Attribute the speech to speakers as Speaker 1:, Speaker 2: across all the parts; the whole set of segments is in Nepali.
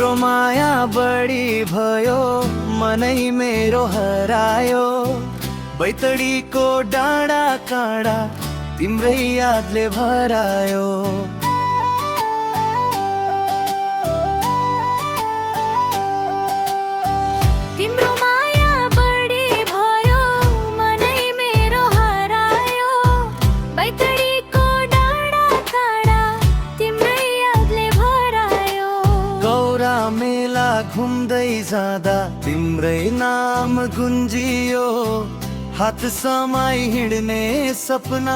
Speaker 1: तिम्रो माया बढी भयो मनै मेरो हरायो। बैतडीको डाँडा काँडा तिम्रै यादले भरायो।
Speaker 2: तिम्रो माया बढी भयो मनै मेरो हरायो। बैतडीको डाँडा काँडा तिम्रै यादले भरायो।
Speaker 1: गौरा मेला घुम्दै जाँदा तिम्रै नाम गुन्जियो। हात समाई हिँड्ने सपना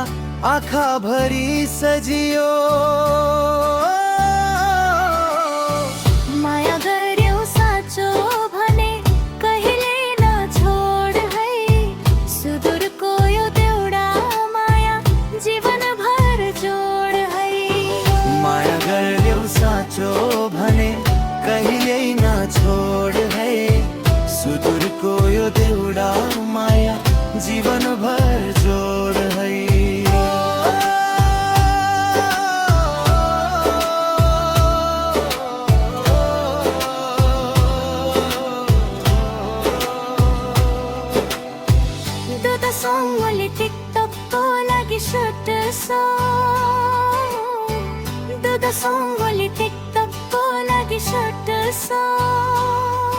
Speaker 1: आँखा भरी सजियो।
Speaker 2: माया गर्यौ साँचो भने कहिले नछोड है। सुदूरको यो देउडा माया जीवनभर जोड है।
Speaker 1: माया गर्यौ साँचो भने कहिले नछोड है। सुदूरको यो देउडा माया जीवनभर जोड है।
Speaker 2: दुध सङ्गले टिकटकको लागि सुट सङ। दुध सङ्गले टिकटकको लागि सुट सङ।